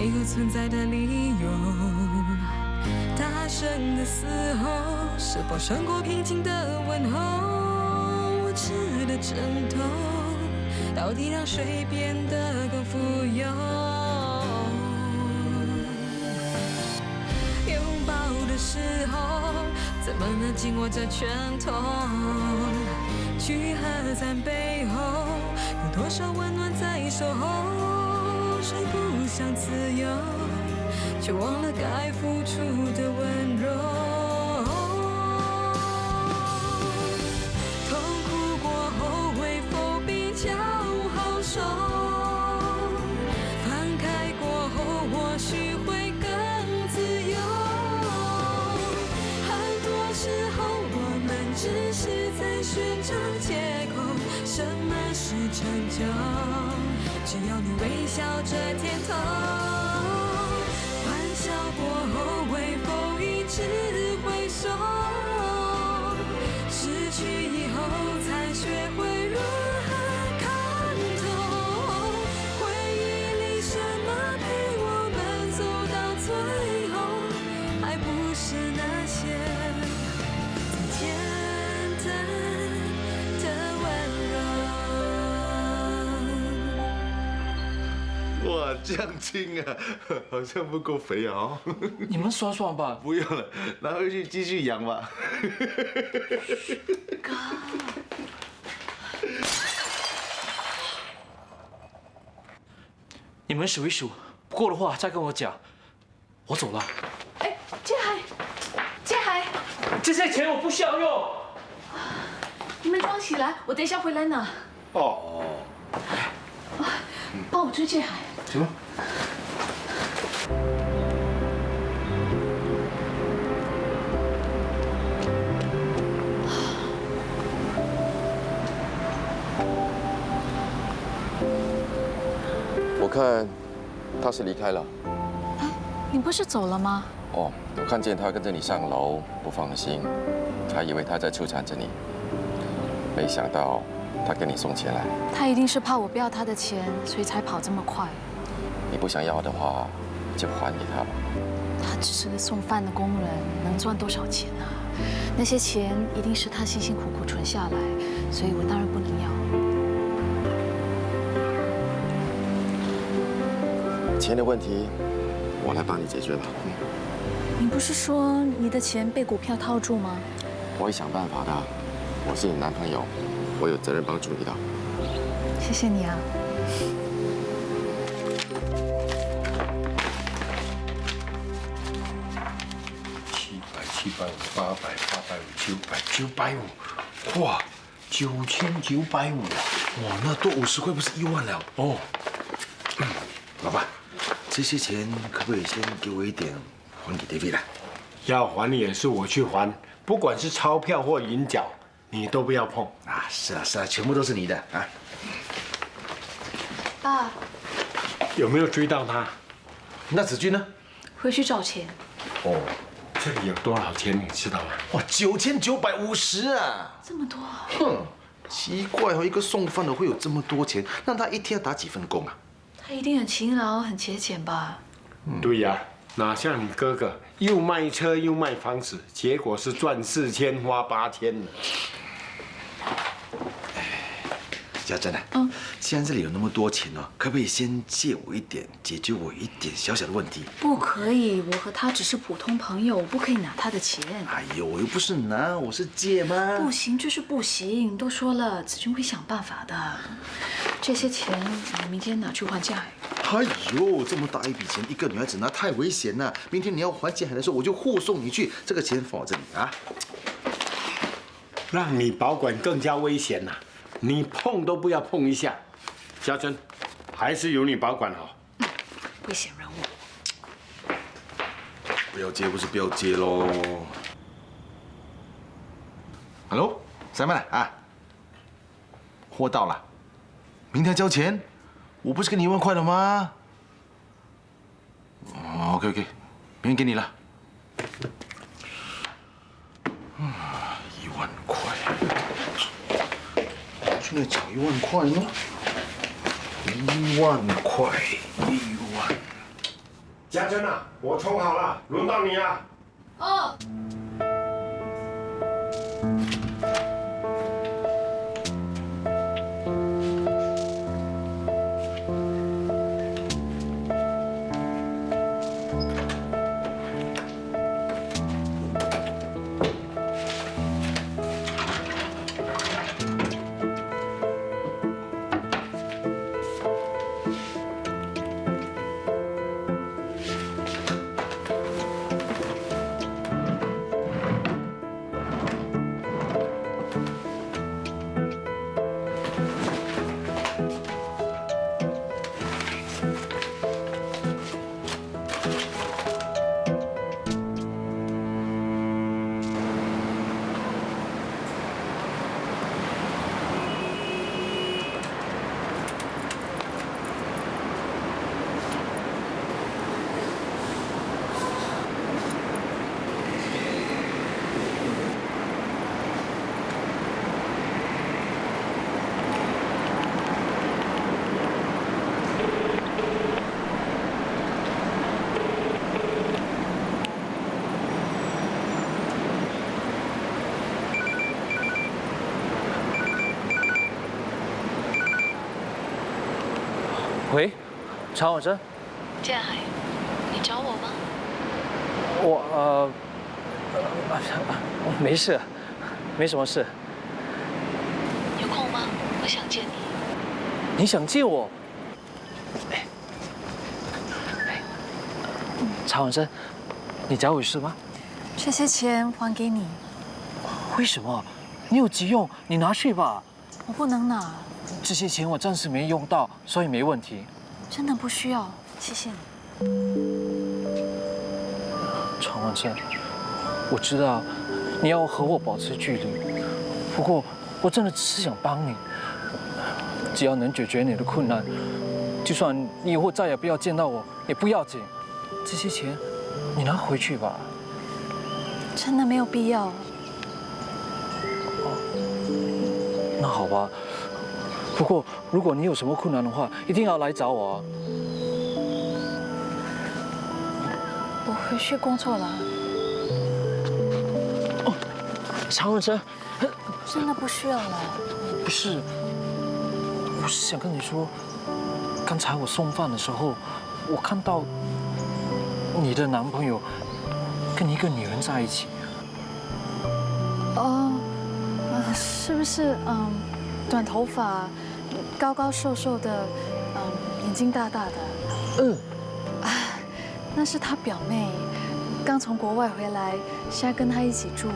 没有存在的理由。大声的嘶吼，是否胜过平静的问候？无知的枕头，到底让谁变得更富有？拥抱的时候，怎么能紧握着拳头？聚合在背后，有多少温暖在守候？谁不想自由，却忘了该付出的温柔？痛苦过后会否比较好受？放开过后或许会更自由。很多时候我们只是在寻找借口，什么是成就？只要你微笑着点头。欢笑过后会否一直回首？失去以后才学会如何看透。回忆里什么陪我们走到最后？还不是那些最简单的温柔。哇，这样轻啊，好像不够肥啊、哦。你们爽爽吧。不用了，拿回去继续养吧。哥，你们数一数，不够的话再跟我讲。我走了。哎，建海，建海，这些钱我不需要用。你们装起来，我等一下回来拿。哦，帮我追建海。行吧。我看他是离开了。哎，你不是走了吗？哦，我看见他跟着你上楼，不放心，还以为他在纠缠着你，没想到他跟你送钱来。他一定是怕我不要他的钱，所以才跑这么快。你不想要的话，就还给他吧。他只是个送饭的工人，能赚多少钱啊？那些钱一定是他辛辛苦苦存下来，所以我当然不能要。钱的问题，我来帮你解决吧。你不是说你的钱被股票套住吗？我会想办法的。我是你男朋友，我有责任帮助你的。谢谢你啊。700、800、850、900、950，哇，9950，哇，那多50块不是1万了？哦，老板，这些钱可不可以先给我一点，还给 David 啊？要还也是我去还，不管是钞票或银角，你都不要碰。啊，是啊是啊，全部都是你的啊。爸，有没有追到他？那子君呢？回去找钱。哦，这里有多少钱你知道吗？哇，9950啊！这么多？哼，奇怪哦，一个送饭的会有这么多钱？那他一天要打几份工啊？他一定很勤劳、很节俭吧？对呀，哪像你哥哥，又卖车又卖房子，结果是赚4000花8000了。家珍啊，既然这里有那么多钱哦，可不可以先借我一点，解决我一点小小的问题？不可以，我和他只是普通朋友，我不可以拿他的钱。哎呦，我又不是拿，我是借吗？不行就是不行，都说了，子君会想办法的。这些钱你明天拿去还建海。哎呦，这么大一笔钱，一个女孩子拿太危险了。明天你要还建海的时候，我就护送你去。这个钱放我这里啊。让你保管更加危险呐、你碰都不要碰一下。家珍，还是由你保管好。危险人物。不要接，不是不要接喽。Hello， Simon啊，货到了，明天交钱。我不是给你1万块了吗？OK， 明天给你了。1万块，去哪找1万块呢？1万块，1万。家珍啊，我冲好了，轮到你了。哦。喂，常婉珍，建海，你找我吗？我没事，没什么事。有空吗？我想见你。你想见我？常婉珍，你找我有事吗？这些钱还给你。为什么？你有急用，你拿去吧。我不能拿。这些钱我暂时没用到，所以没问题。真的不需要，谢谢你。常婉珍，我知道你要和我保持距离，不过我真的只是想帮你。只要能解决你的困难，就算你以后再也不要见到我，也不要紧。这些钱你拿回去吧。真的没有必要。那好吧。不过，如果你有什么困难的话，一定要来找我啊！我回去工作了。哦，常婉珍，真的不需要了。不是，我是想跟你说，刚才我送饭的时候，我看到你的男朋友跟一个女人在一起。哦，是不是短头发？高高瘦瘦的，眼睛大大的。那是他表妹，刚从国外回来，现在跟他一起住。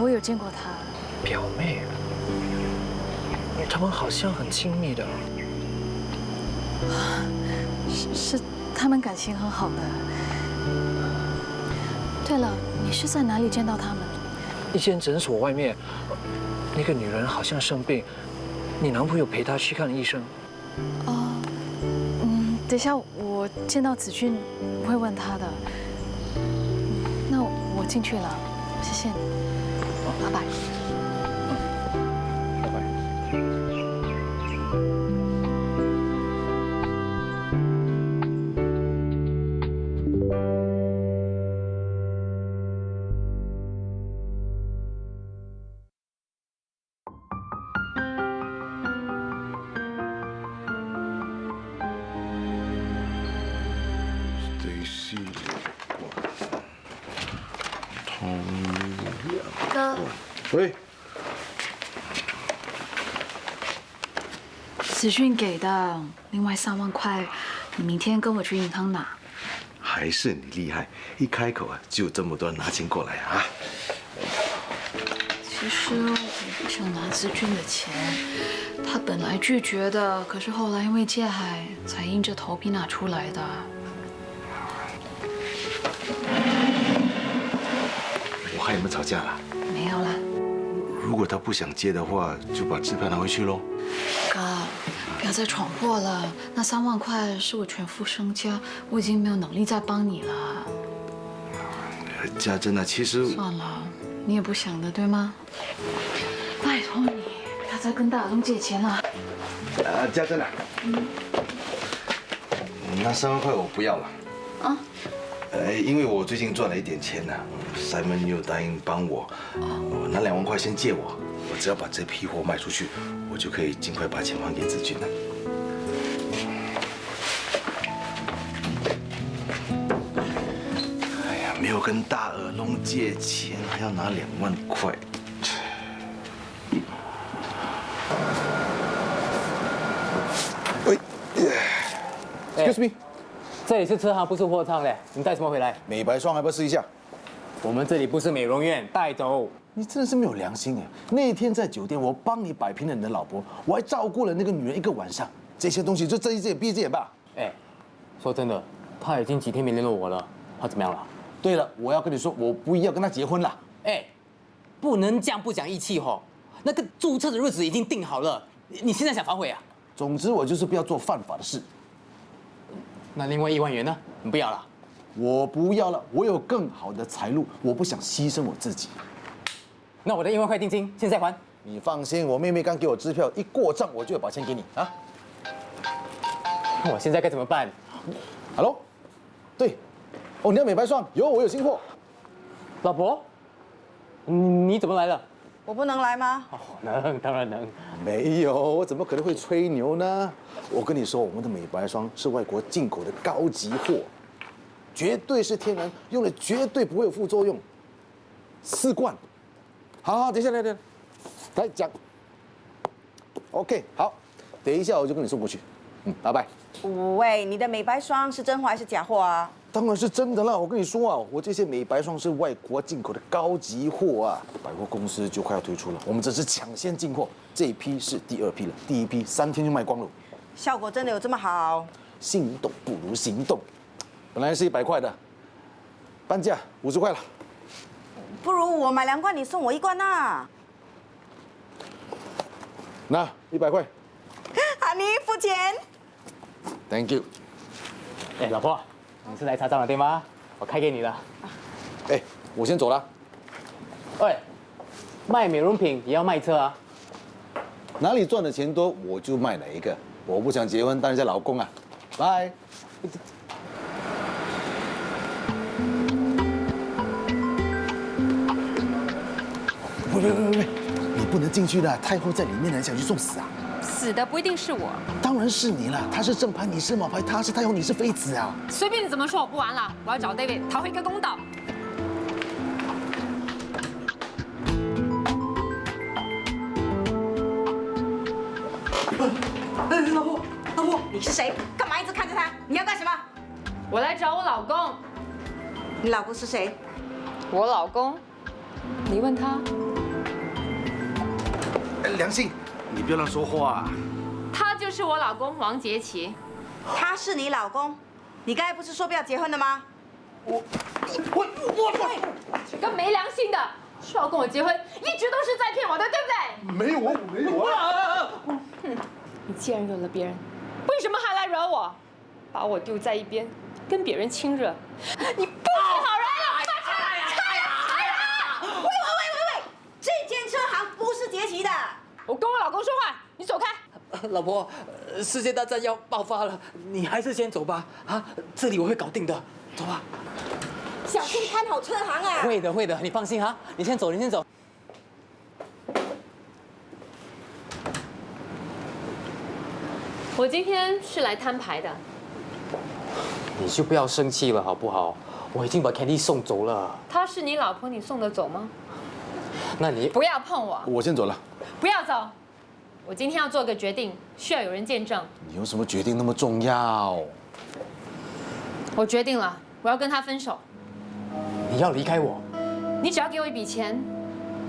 我有见过他。表妹，他们好像很亲密的。是，他们感情很好的。对了，你是在哪里见到他们？一间诊所外面，那个女人好像生病。你男朋友陪她去看医生。哦，等一下我见到子俊会问他的。那我进去了，谢谢你，拜拜。拜拜。哥，喂，子俊给的，另外3万块，你明天跟我去银行拿。还是你厉害，一开口啊就这么多拿钱过来啊！其实我不想拿子俊的钱，他本来拒绝的，可是后来因为介海，才硬着头皮拿出来的。我和你们吵架了？没有啦。如果他不想接的话，就把支票拿回去喽。哥，不要再闯祸了。那3万块是我全副身家，我已经没有能力再帮你了。家珍啊，其实算了，你也不想的，对吗？拜托你，不要再跟大东借钱了。家珍啊，那3万块我不要了，啊？因为我最近赚了一点钱呢，Simon 又答应帮我，拿2万块先借我，我只要把这批货卖出去，我就可以尽快把钱还给子君了。哎呀，没有跟大耳窿借钱，还要拿2万块。喂 ，Excuse me， 这里是车行，不是货仓嘞。你带什么回来？美白霜，要不要试一下？我们这里不是美容院，带走。你真的是没有良心哎！那天在酒店，我帮你摆平了你的老婆，我还照顾了那个女人1个晚上，这些东西就睁一只眼闭一只眼吧。哎，说真的，他已经几天没联络我了，他怎么样了？对了，我要跟你说，我不要跟他结婚了。哎，不能这样不讲义气吼。那个注册的日子已经定好了，你现在想反悔啊？总之，我就是不要做犯法的事。那另外1万元呢？你不要了？我不要了，我有更好的财路，我不想牺牲我自己。那我的1万块定金现在还？你放心，我妹妹刚给我支票，一过账我就会把钱给你啊。那我现在该怎么办 ？Hello， 对，哦，你要美白霜？我有新货。老婆，你怎么来了？我不能来吗？哦，能，当然能。没有，我怎么可能会吹牛呢？我跟你说，我们的美白霜是外国进口的高级货，绝对是天然，用了绝对不会有副作用。4罐。好，等一下，来讲。OK， 好，等一下我就跟你送过去。拜拜。喂，你的美白霜是真货还是假货啊？当然是真的啦！我跟你说啊，我这些美白霜是外国进口的高级货啊，百货公司就快要推出了，我们这是抢先进货，这一批是第2批了，第1批3天就卖光了。效果真的有这么好？心动不如行动，本来是100块的，半价50块了。不如我买2罐，你送我1罐呐。那100块。好，你付钱。Thank you。哎，老婆，你是来查账了对吗？我开给你了。哎，我先走了。喂，卖美容品也要卖车啊？哪里赚的钱多，我就卖哪一个。我不想结婚当人家老公啊。拜。喂，你不能进去的，太后在里面呢，想去送死啊！死的不一定是我，当然是你了，他是正牌，你是毛牌，他是太后，你是妃子啊！随便你怎么说，我不玩了，我要找 David 讨回一个公道。老婆，你是谁？干嘛一直看着他？你要干什么？我来找我老公。你老公是谁？我老公？你问他。良心，你不要乱说话。他就是我老公王杰奇。他是你老公？你刚才不是说不要结婚的吗？我个没良心的，说要跟我结婚，一直都是在骗我的，对不对？没有，我没有啊！你既然惹了别人，为什么还来惹我？把我丢在一边，跟别人亲热，你不是好人了！喂！这间车行不是杰奇的。我跟我老公说话，你走开。老婆，世界大战要爆发了，你还是先走吧。啊，这里我会搞定的，走吧。小心看好车行啊！会的，你放心哈。你先走。我今天是来摊牌的。你就不要生气了好不好？我已经把 Candy 送走了。她是你老婆，你送得走吗？那你不要碰我！我先走了。不要走！我今天要做个决定，需要有人见证。你有什么决定那么重要？我决定了，我要跟他分手。你要离开我？你只要给我一笔钱，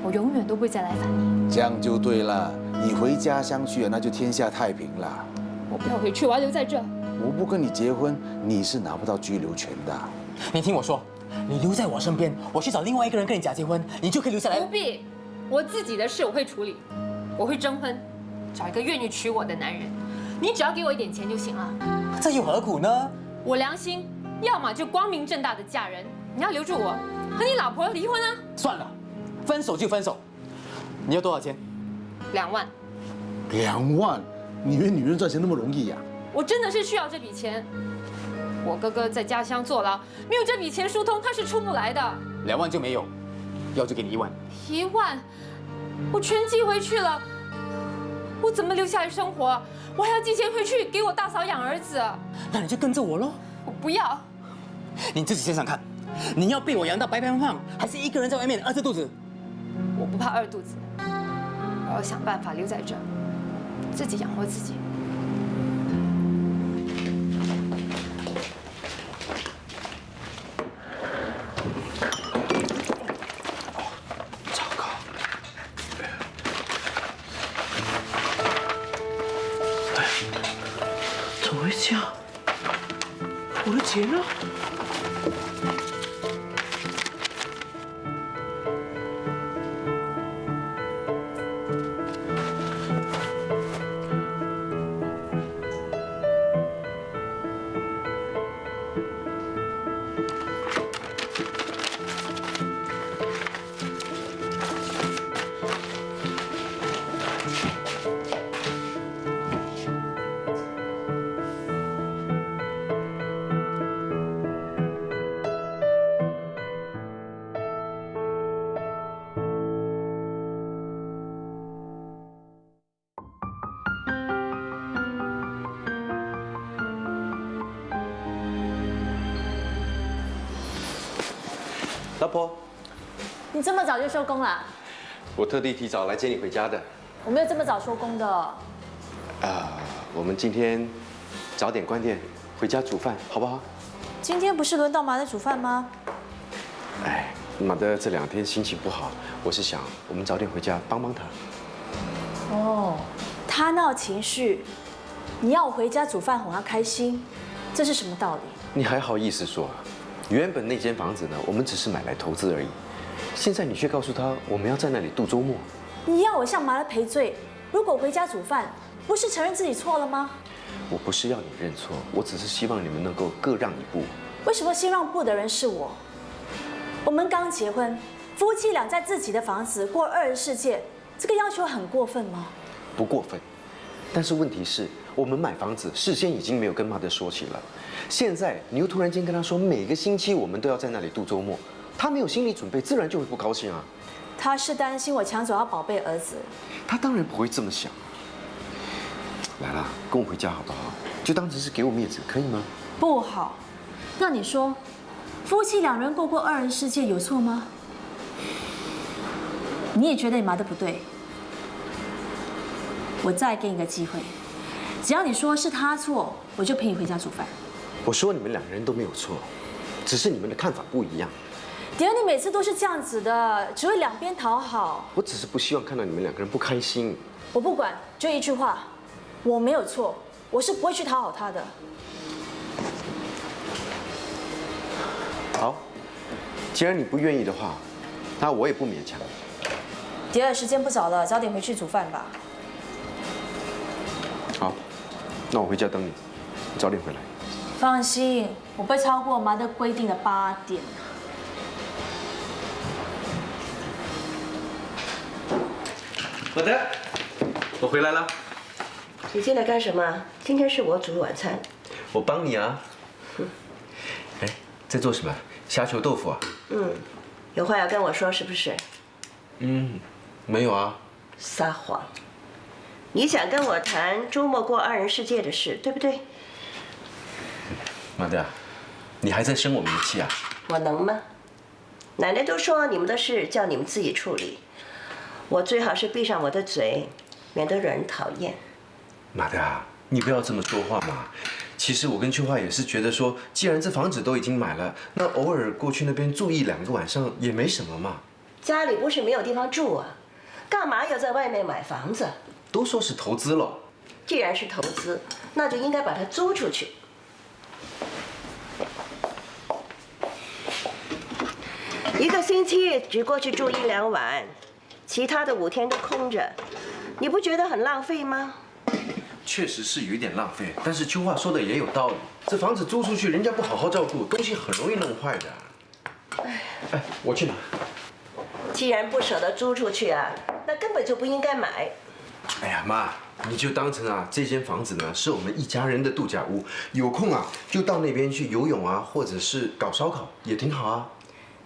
我永远都不会再来烦你。这样就对了，你回家乡去了，那就天下太平了。我不要回去，我要留在这。我不跟你结婚，你是拿不到居留权的。你听我说，你留在我身边，我去找另外一个人跟你假结婚，你就可以留下来。不必，我自己的事我会处理，我会征婚，找一个愿意娶我的男人。你只要给我一点钱就行了。这又何苦呢？我良心，要么就光明正大的嫁人，你要留住我，和你老婆离婚啊。算了，分手就分手。你要多少钱2万。2万？你以为女人赚钱那么容易呀？我真的是需要这笔钱。我哥哥在家乡坐牢，没有这笔钱疏通，他是出不来的。2万就没有，要就给你1万。1万，我全寄回去了，我怎么留下来生活？我还要寄钱回去给我大嫂养儿子。那你就跟着我喽。我不要。你自己想想看，你要被我养到白白胖胖，还是一个人在外面饿着肚子？我不怕饿肚子，我要想办法留在这儿，自己养活自己。糟糕！怎么会这样？我的钱呢？老婆，你这么早就收工了？我特地提早来接你回家的。我没有这么早收工的。我们今天早点关店，回家煮饭，好不好？今天不是轮到马德煮饭吗？哎，马德这2天心情不好，我是想我们早点回家帮帮他。哦，他闹情绪，你要我回家煮饭哄他开心，这是什么道理？你还好意思说？原本那间房子呢，我们只是买来投资而已。现在你却告诉他我们要在那里度周末。你要我向马德赔罪？如果回家煮饭，不是承认自己错了吗？我不是要你认错，我只是希望你们能够各让一步。为什么先让步的人是我？我们刚结婚，夫妻俩在自己的房子过2人世界，这个要求很过分吗？不过分，但是问题是我们买房子事先已经没有跟马德说起了。现在你又突然间跟他说每个星期我们都要在那里度周末，他没有心理准备，自然就会不高兴啊。他是担心我抢走他宝贝儿子。他当然不会这么想。来啦，跟我回家好不好？就当成是给我面子，可以吗？不好。那你说，夫妻2人过2人世界有错吗？你也觉得你麻的不对？我再给你个机会，只要你说是他错，我就陪你回家煮饭。我说你们2个人都没有错，只是你们的看法不一样。迪恩，你每次都是这样子的，只会2边讨好。我只是不希望看到你们2个人不开心。我不管，就一句话，我没有错，我是不会去讨好他的。好，既然你不愿意的话，那我也不勉强。迪尔，时间不早了，早点回去煮饭吧。好，那我回家等你，你早点回来。放心，我不会超过麻德规定的8点。马德，我回来了。你进来干什么？今天是我煮晚餐。我帮你啊。哎，在做什么？虾球豆腐啊？有话要跟我说是不是？没有啊。撒谎。你想跟我谈周末过2人世界的事，对不对？马德，你还在生我们的气啊？我能吗？奶奶都说你们的事叫你们自己处理，我最好是闭上我的嘴，免得惹人讨厌。马德啊，你不要这么说话嘛。其实我跟秋花也是觉得说，既然这房子都已经买了，那偶尔过去那边住1-2个晚上也没什么嘛。家里不是没有地方住啊，干嘛要在外面买房子？都说是投资了。既然是投资，那就应该把它租出去。1个星期只过去住1-2晚，其他的5天都空着，你不觉得很浪费吗？确实是有一点浪费，但是秋话说的也有道理。这房子租出去，人家不好好照顾，东西很容易弄坏的。哎，我去拿。既然不舍得租出去啊，那根本就不应该买。哎呀，妈，你就当成啊这间房子呢是我们一家人的度假屋，有空啊就到那边去游泳啊，或者是搞烧烤也挺好啊。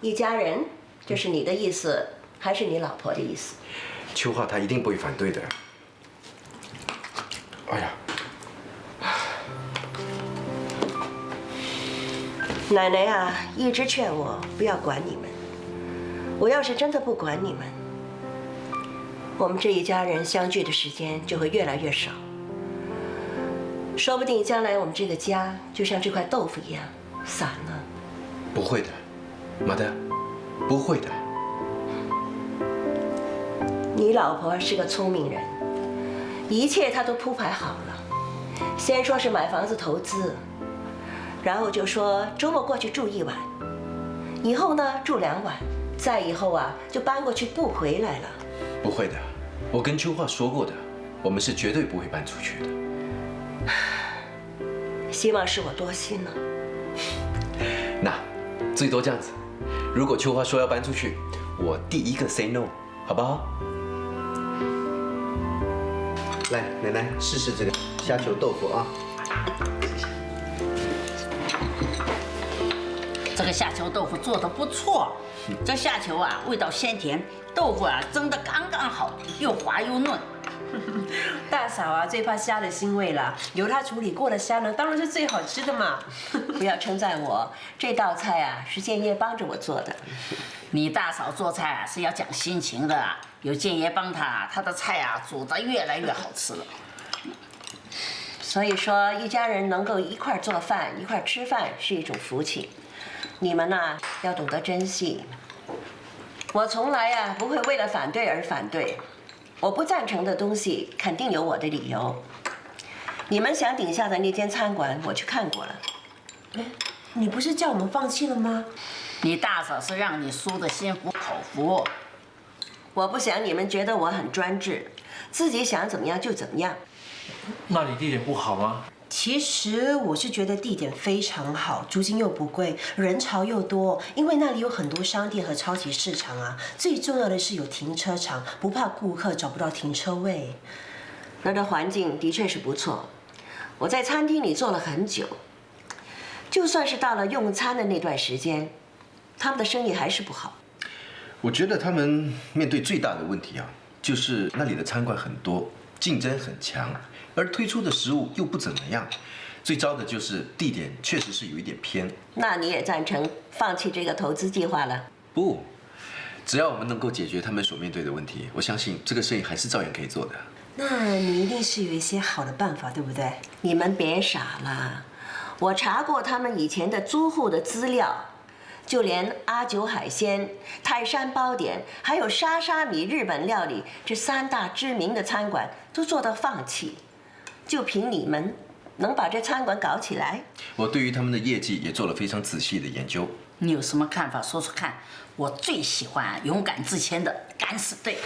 一家人，这是你的意思，还是你老婆的意思？秋华她一定不会反对的。哎呀，奶奶啊，一直劝我不要管你们。我要是真的不管你们，我们这一家人相聚的时间就会越来越少。说不定将来我们这个家就像这块豆腐一样散了。不会的，马德，不会的。你老婆是个聪明人，一切她都铺排好了。先说是买房子投资，然后就说周末过去住1晚，以后呢住2晚，再以后啊就搬过去不回来了。不会的，我跟秋华说过的，我们是绝对不会搬出去的。希望是我多心了。那最多这样子，如果秋华说要搬出去，我第一个 say no， 好不好？来，奶奶试试这个虾球豆腐啊。这个虾球豆腐做得不错，这虾球啊味道鲜甜，豆腐啊蒸得刚刚好，又滑又嫩。大嫂啊，最怕虾的腥味了，由她处理过的虾呢，当然是最好吃的嘛。不要称赞我，这道菜啊是建业帮着我做的。你大嫂做菜啊是要讲心情的，有建爷帮她，她的菜啊煮得越来越好吃了。所以说，一家人能够一块做饭、一块吃饭是一种福气。你们呐要懂得珍惜。我从来呀不会为了反对而反对，我不赞成的东西肯定有我的理由。你们想顶下的那间餐馆，我去看过了。哎，你不是叫我们放弃了吗？你大嫂是让你输得心服口服。我不想你们觉得我很专制，自己想怎么样就怎么样。那里地点不好吗？其实我是觉得地点非常好，租金又不贵，人潮又多，因为那里有很多商店和超级市场啊。最重要的是有停车场，不怕顾客找不到停车位。那这环境的确是不错。我在餐厅里做了很久，就算是到了用餐的那段时间，他们的生意还是不好。我觉得他们面对最大的问题啊，就是那里的餐馆很多，竞争很强。而推出的食物又不怎么样，最糟的就是地点确实是有一点偏。那你也赞成放弃这个投资计划了？不，只要我们能够解决他们所面对的问题，我相信这个生意还是照样可以做的。那你一定是有一些好的办法，对不对？你们别傻了，我查过他们以前的租户的资料，就连阿九海鲜、泰山包点，还有沙沙米日本料理这3大知名的餐馆都做到放弃。就凭你们能把这餐馆搞起来？我对于他们的业绩也做了非常仔细的研究。你有什么看法说说看？我最喜欢勇敢自谦的敢死队。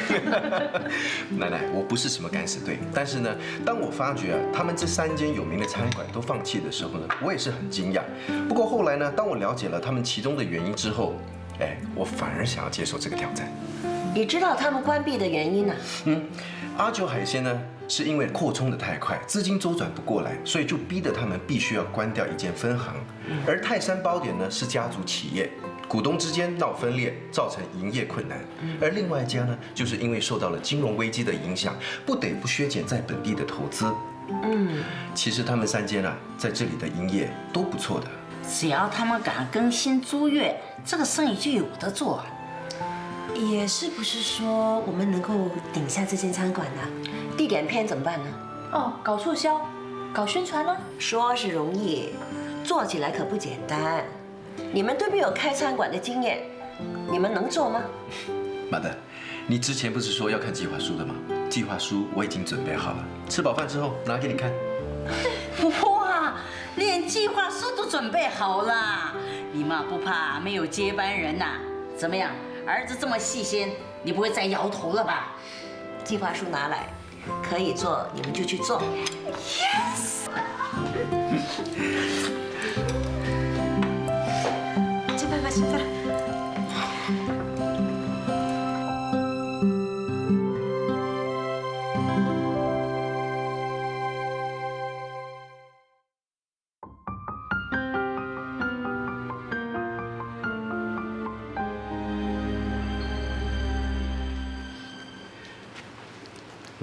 奶奶，我不是什么敢死队，但是呢，当我发觉啊，他们这3间有名的餐馆都放弃的时候呢，我也是很惊讶。不过后来呢，当我了解了他们其中的原因之后，哎，我反而想要接受这个挑战。你知道他们关闭的原因呢？阿九海鲜呢，是因为扩充的太快，资金周转不过来，所以就逼得他们必须要关掉一间分行。而泰山包点呢是家族企业，股东之间闹分裂，造成营业困难。而另外一家呢，就是因为受到了金融危机的影响，不得不削减在本地的投资。其实他们3间啊，在这里的营业都不错的。只要他们敢更新租约，这个生意就有得做。也是不是说我们能够顶下这间餐馆呢？地点偏怎么办呢？哦，搞促销，搞宣传呢？说是容易，做起来可不简单。你们都没有开餐馆的经验，你们能做吗？马德，你之前不是说要看计划书的吗？计划书我已经准备好了，吃饱饭之后拿给你看。哇，连计划书都准备好了，你嘛不怕没有接班人呐？怎么样？儿子这么细心，你不会再摇头了吧？计划书拿来，可以做你们就去做。Yes。吃饭吧，吃饭。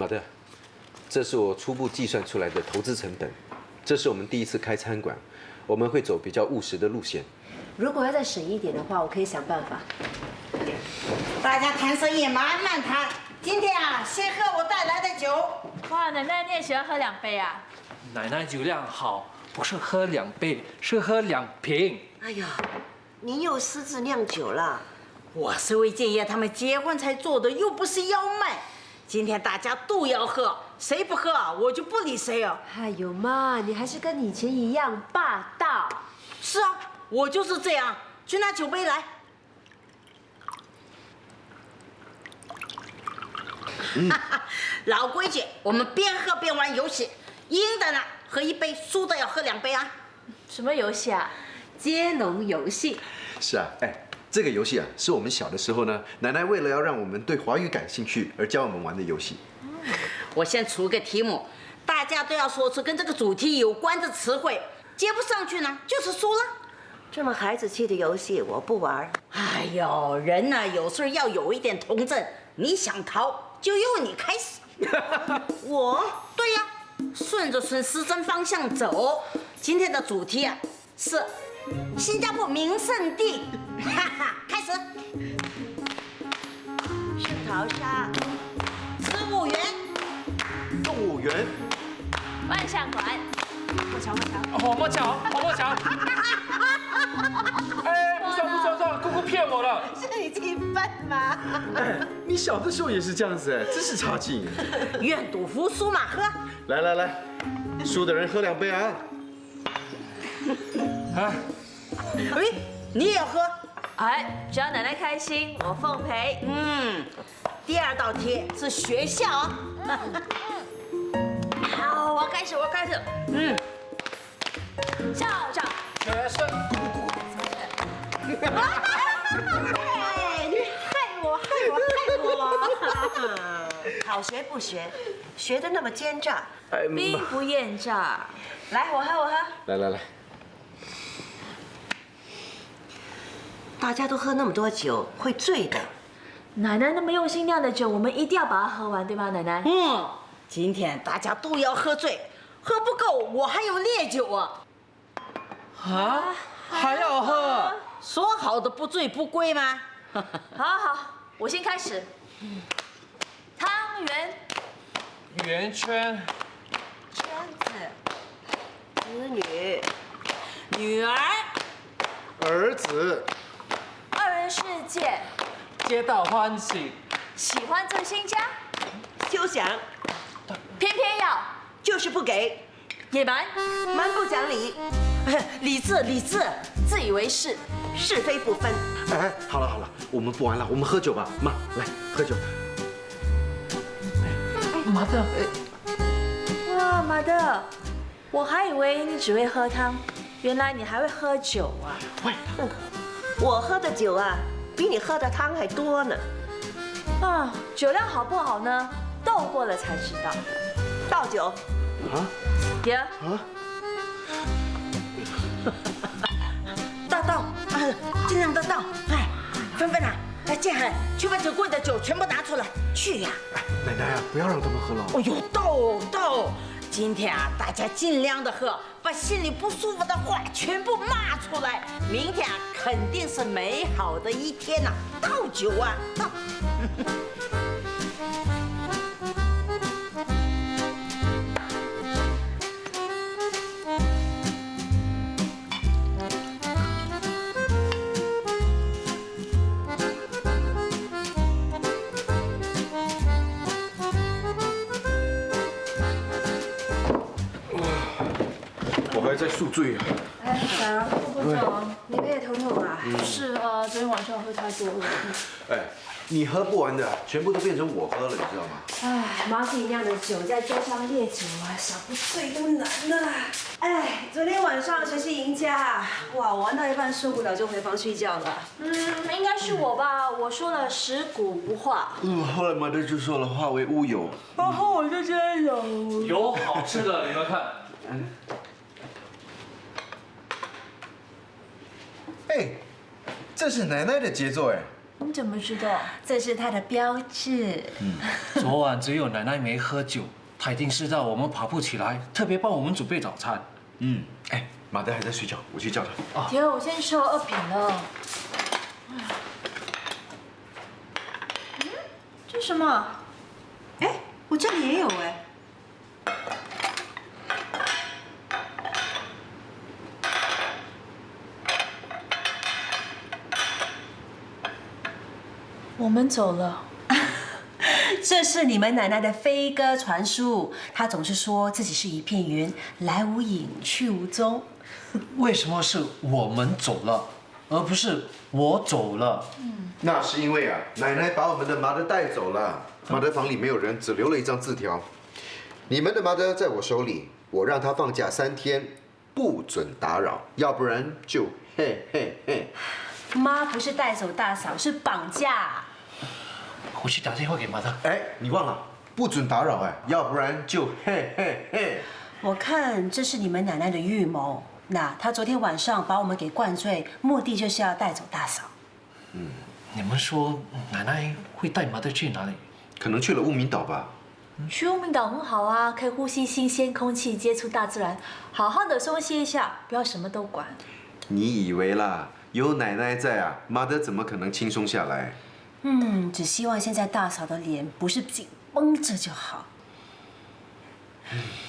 马德，这是我初步计算出来的投资成本。这是我们第一次开餐馆，我们会走比较务实的路线。如果要再省一点的话，我可以想办法。大家谈生意慢慢谈。今天啊，先喝我带来的酒。哇，奶奶你也喜欢喝2杯啊？奶奶酒量好，不是喝2杯，是喝2瓶。哎呀，您又私自酿酒了。我是为建业他们结婚才做的，又不是要卖。今天大家都要喝，谁不喝我就不理谁哦。哎呦妈，你还是跟以前一样霸道。是啊，我就是这样。去拿酒杯来。老规矩，我们边喝边玩游戏，赢的呢喝1杯，输的要喝2杯啊。什么游戏啊？接龙游戏。是啊，哎，这个游戏啊，是我们小的时候呢，奶奶为了要让我们对华语感兴趣而教我们玩的游戏。我先出个题目，大家都要说出跟这个主题有关的词汇，接不上去呢就是输了。这么孩子气的游戏我不玩。哎呦，人呢有时候要有一点童真，你想逃就由你开始。我？对呀，顺着孙思珍方向走。今天的主题啊是新加坡名胜地，哈哈，开始。圣淘沙、植物园、动物园、万象馆、火魔桥，火魔桥。哎，不算，姑姑骗我了。是你兴奋吗？哎，你小的时候也是这样子哎，真是差劲。愿赌服输嘛，喝。来，输的人喝2杯啊。啊，哎，你也要喝？哎，只要奶奶开心，我奉陪。第2道题是学校啊。好，我开始。校长。学生。哎，你害我！好学不学，学得那么奸诈，兵不厌诈。来，我喝。来，大家都喝那么多酒，会醉的。奶奶那么用心酿的酒，我们一定要把它喝完，对吗，奶奶？今天大家都要喝醉，喝不够我还有烈酒啊。啊，还要喝？说好的不醉不归吗？好，我先开始。汤圆、圆圈、圈子、子女、女儿、儿子、二人世界、皆大欢喜、喜欢做新家、休想，偏偏要就是不给，野蛮、蛮不讲理，理智，自以为是、是非不分。哎，好了，我们不玩了，我们喝酒吧。妈，来喝酒。马德，哇，马德，我还以为你只会喝汤，原来你还会喝酒啊！喂，我喝的酒啊，比你喝的汤还多呢。酒量好不好呢？斗过了才知道。倒酒。啊？爷。啊？倒，尽量的倒。哎，芬芬啊，来建海，去把酒柜的酒全部拿出来。去呀！奶奶啊，不要让他们喝了。哎呦，倒！今天啊，大家尽量的喝，把心里不舒服的话全部骂出来。明天啊，肯定是美好的一天呐！倒酒啊，倒！还在宿醉啊！哎，反而副总，你也头痛啊？是啊，昨天晚上喝太多了。哎，你喝不完的，全部都变成我喝了，你知道吗？哎，妈自己酿的酒在桌上烈酒啊，想不醉都难呐。哎，昨天晚上谁是赢家啊？哇，玩到一半受不了就回房睡觉了。应该是我吧？我说了食古不化。后来马德就说了，化为乌有。然后我就真有。有好吃的，你们看。哎，这是奶奶的杰作哎，你怎么知道？这是他的标志。昨晚只有奶奶没喝酒，她一定知道我们爬不起来，特别帮我们准备早餐。哎，马德还在睡觉，我去叫他。姐，我先收2品了。这是什么？哎，我这里也有哎。我们走了。这是你们奶奶的飞鸽传书，她总是说自己是一片云，来无影去无踪。为什么是我们走了，而不是我走了？那是因为啊，奶奶把我们的麻德带走了，麻德房里没有人，只留了一张字条。你们的麻德在我手里，我让他放假3天，不准打扰，要不然就嘿嘿嘿。妈不是带走大嫂，是绑架。我去打电话给马德。哎，你忘了，不准打扰哎，要不然就嘿嘿嘿。我看这是你们奶奶的预谋。那她昨天晚上把我们给灌醉，目的就是要带走大嫂。你们说奶奶会带马德去哪里？可能去了乌名岛吧。去乌名岛很好啊，可以呼吸新鲜空气，接触大自然，好好的松懈一下，不要什么都管。你以为啦？有奶奶在啊，马德怎么可能轻松下来？只希望现在大嫂的脸不是紧绷着就好。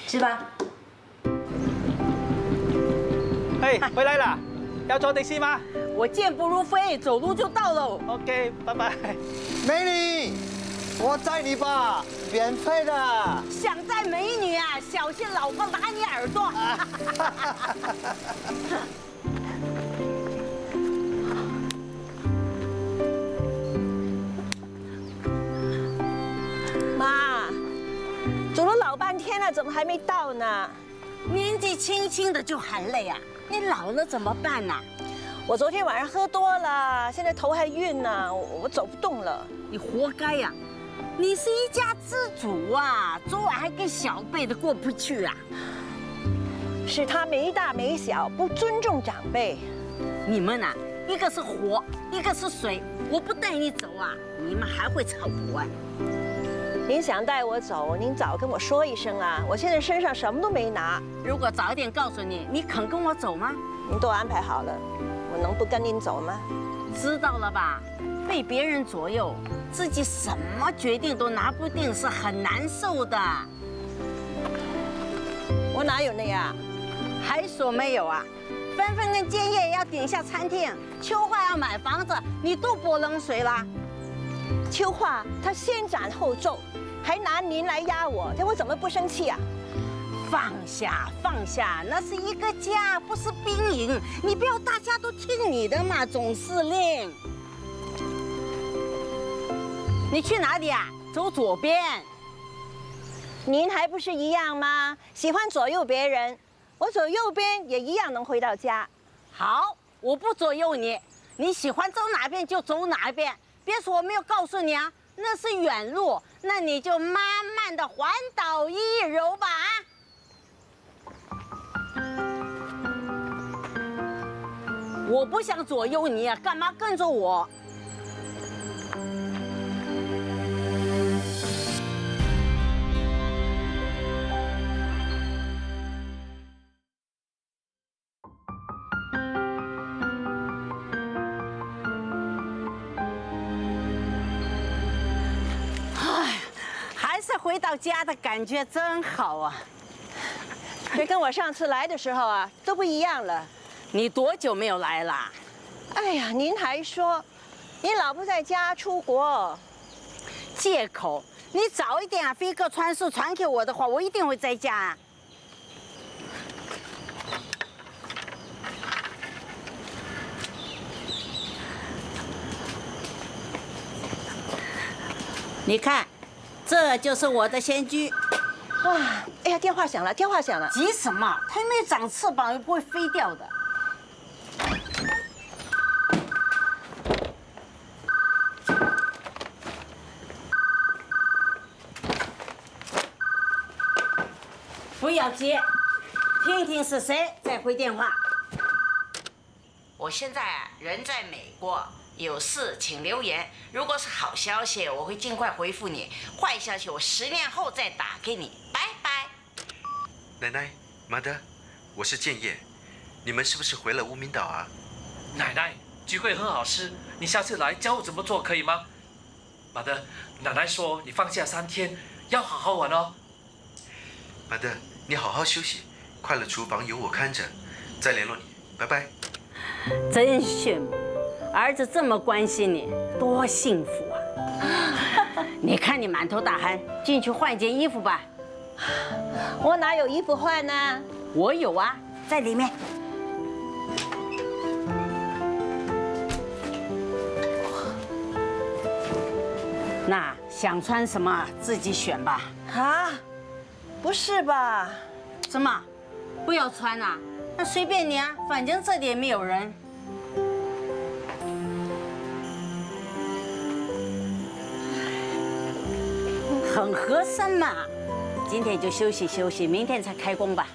吃吧。嘿，回来了，要坐的士吗？我健步如飞，走路就到了。OK， 拜拜。美女，我载你吧，免费的。想载美女啊，小心老婆拉你耳朵。妈，走了老半天了，怎么还没到呢？年纪轻轻的就喊累啊，你老了怎么办呢？我昨天晚上喝多了，现在头还晕呢，我走不动了。你活该呀！你是一家之主啊，昨晚还跟小辈的过不去啊。是他没大没小，不尊重长辈。你们啊，一个是火，一个是水，我不带你走啊，你们还会吵不完。您想带我走，您早跟我说一声啊！我现在身上什么都没拿。如果早一点告诉你，你肯跟我走吗？您都安排好了，我能不跟您走吗？知道了吧？被别人左右，自己什么决定都拿不定，是很难受的。我哪有那样？还说没有啊？芬芬跟建业要顶下餐厅，秋花要买房子，你都泼冷水啦。秋花她先斩后奏，还拿您来压我，叫我怎么不生气啊？放下，放下，那是一个家，不是兵营。你不要大家都听你的嘛，总司令。你去哪里啊？走左边。您还不是一样吗？喜欢左右别人，我走右边也一样能回到家。好，我不左右你，你喜欢走哪边就走哪边。别说我没有告诉你啊，那是远路，那你就慢慢的环岛一柔吧啊。我不想左右你啊，干嘛跟着我？回到家的感觉真好啊！这跟我上次来的时候啊都不一样了。你多久没有来了？哎呀，您还说，您老不在家出国，借口。你早一点啊，飞鸽传书传给我的话，我一定会在家啊。你看。这就是我的仙居。啊！哎呀，电话响了，电话响了。急什么？它又没有长翅膀，又不会飞掉的。不要接，听听是谁在回电话。我现在啊人在美国，有事请留言。如果是好消息，我会尽快回复你；坏消息，我10年后再打给你。拜拜。奶奶，马德，我是建业，你们是不是回了无名岛啊？奶奶，菊桂很好吃，你下次来教我怎么做可以吗？马德，奶奶说你放假3天要好好玩哦。马德，你好好休息，快乐厨房有我看着，再联络你，拜拜。真羡慕，儿子这么关心你，多幸福啊！你看你满头大汗，进去换件衣服吧。我哪有衣服换呢？我有啊，在里面。那想穿什么自己选吧。啊，不是吧？什么？不要穿啊？那随便你啊，反正这里也没有人。很合身嘛。今天就休息休息，明天才开工吧。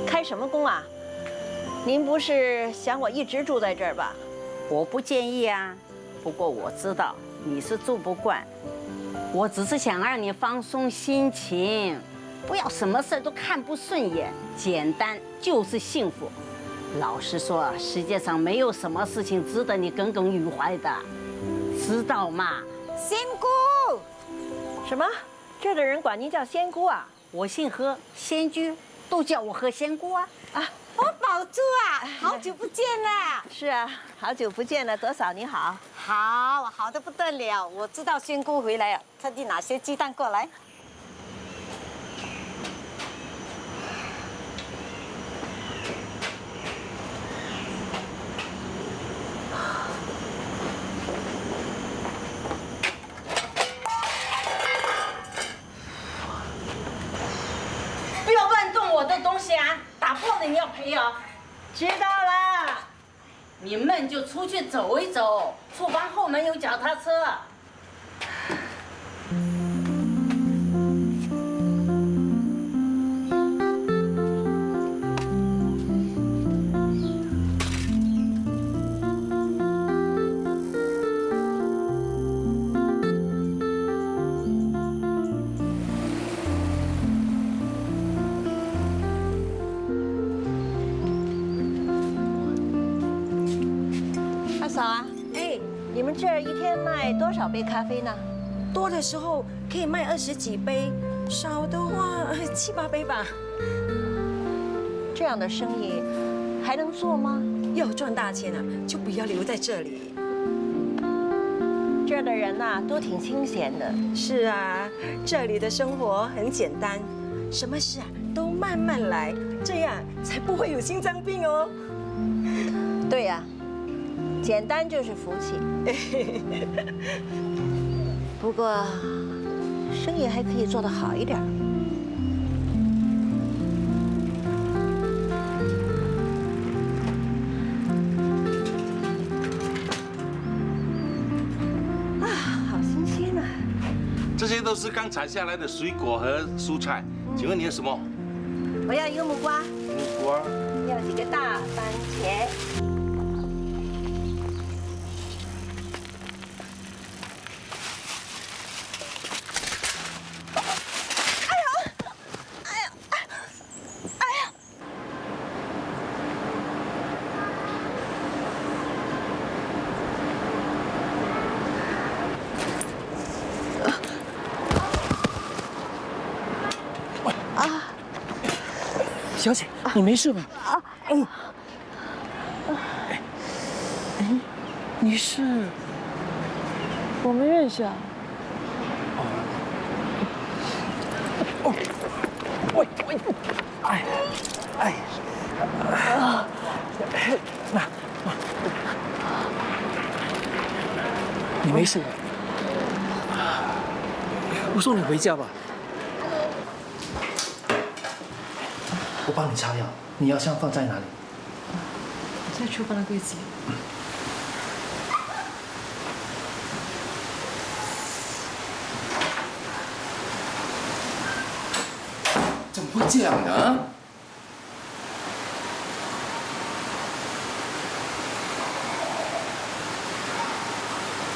开什么工啊？您不是想我一直住在这儿吧？我不建议啊，不过我知道你是住不惯，我只是想让你放松心情，不要什么事都看不顺眼，简单就是幸福。老实说，世界上没有什么事情值得你耿耿于怀的，知道吗？仙姑，什么？这儿的人管您叫仙姑啊？我姓何，仙居都叫我何仙姑啊。啊，我宝珠啊，好久不见啦！是啊，好久不见了，多嫂你好。好，好的不得了。我知道仙姑回来了，特地拿些鸡蛋过来。不要乱动我的东西啊！打破了你要赔哦。知道了，你们就出去走一走，厨房后门有脚踏车。这儿一天卖多少杯咖啡呢？多的时候可以卖20几杯，少的话7、8杯吧。这样的生意还能做吗？要赚大钱啊，就不要留在这里。这儿的人呐，都挺清闲的。是啊，这里的生活很简单，什么事啊都慢慢来，这样才不会有心脏病哦。对呀。简单就是福气，不过生意还可以做得好一点。啊，好新鲜啊！这些都是刚采下来的水果和蔬菜，请问你要什么？我要一个木瓜。木瓜。要几个大番茄。小姐，你没事吧？你是？我们认识啊。喂，那，你没事吧？我送你回家吧。我帮你擦药，你药箱放在哪里？在厨房的柜子里。怎么会这样呢？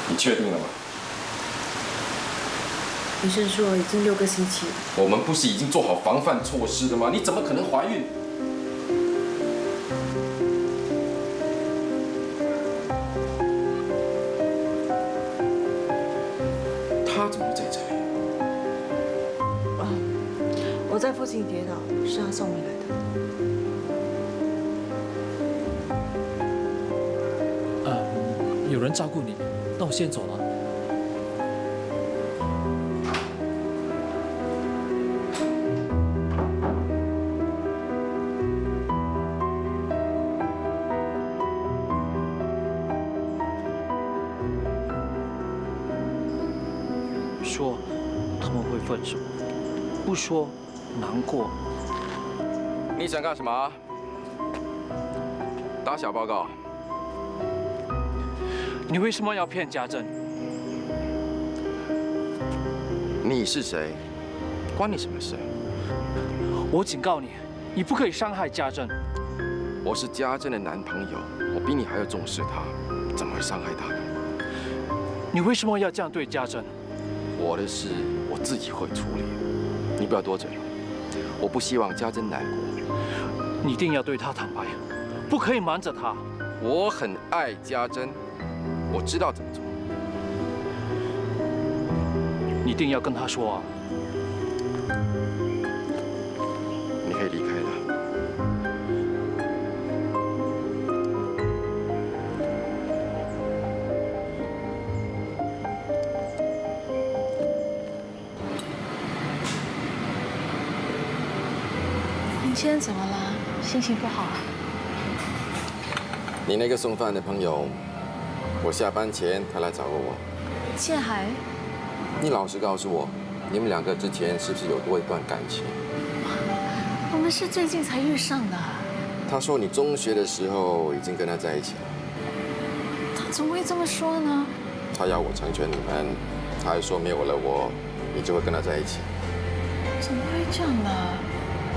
你确定了吗？医生说已经6个星期了。我们不是已经做好防范措施了吗？你怎么可能怀孕？他怎么会在这里？我在附近跌倒，是他送回来的。有人照顾你，那我先走了。说他们会分手，不说难过。你想干什么？打小报告。你为什么要骗家珍？你是谁？关你什么事？我警告你，你不可以伤害家珍。我是家珍的男朋友，我比你还要重视她，怎么会伤害她呢？你为什么要这样对家珍？我的事我自己会处理，你不要多嘴了。我不希望家珍难过。你一定要对她坦白，不可以瞒着她。我很爱家珍。我知道怎么做，你一定要跟他说啊！你可以离开了。你今天怎么了？心情不好啊？你那个送饭的朋友。我下班前他来找过我。建海，你老实告诉我，你们2个之前是不是有过一段感情？我们是最近才遇上的。他说你中学的时候已经跟他在一起了。他怎么会这么说呢？他要我成全你们，他还说没有了我，你就会跟他在一起。怎么会这样呢？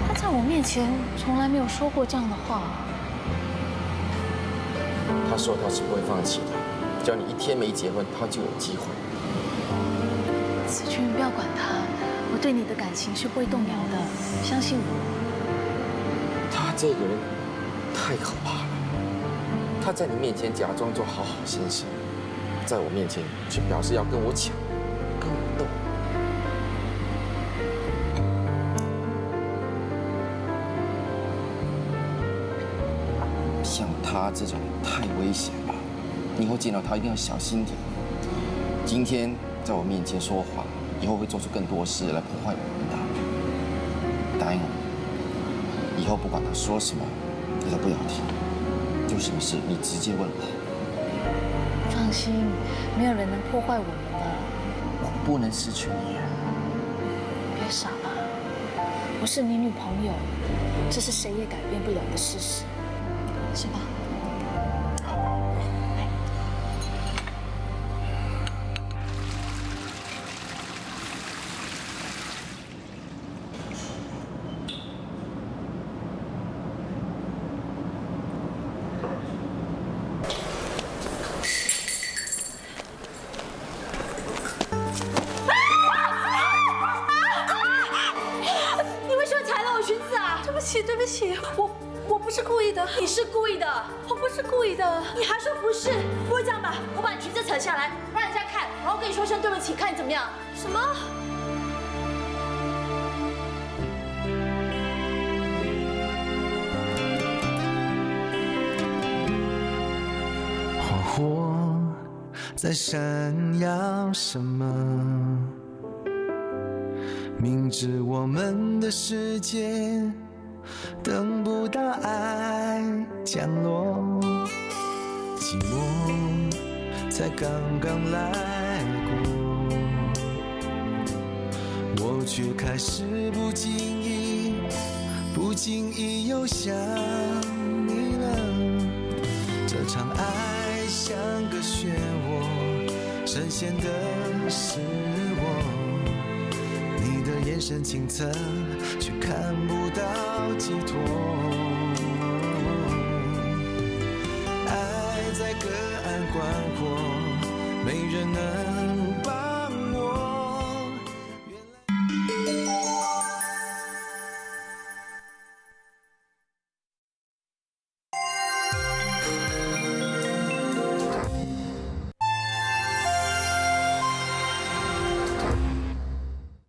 他在我面前从来没有说过这样的话。他说他是不会放弃的。只要你一天没结婚，他就有机会。子君，不要管他，我对你的感情是不会动摇的，相信我。他这个人太可怕了，他在你面前假装做好好先生，在我面前却表示要跟我抢，跟我斗。像他这种太危险了。你以后见到他一定要小心点。今天在我面前说谎，以后会做出更多事来破坏我们的。答应我，以后不管他说什么，你都不要听。有什么事你直接问我。放心，没有人能破坏我们的。我不能失去你。别傻了，我是你女朋友，这是谁也改变不了的事实，是吧？对不起，我不是故意的。你是故意的，我不是故意的。你还说不是？不如这样吧，我把你裙子扯下来，让人家看，然后跟你说声对不起，看你怎么样？什么？花火在闪耀什么？明知我们的世界等不到爱降落，寂寞才刚刚来过，我却开始不经意又想你了。这场爱像个漩涡，深陷的是我。你的眼神清澈，却看不到寄托。爱在隔岸观火，没人能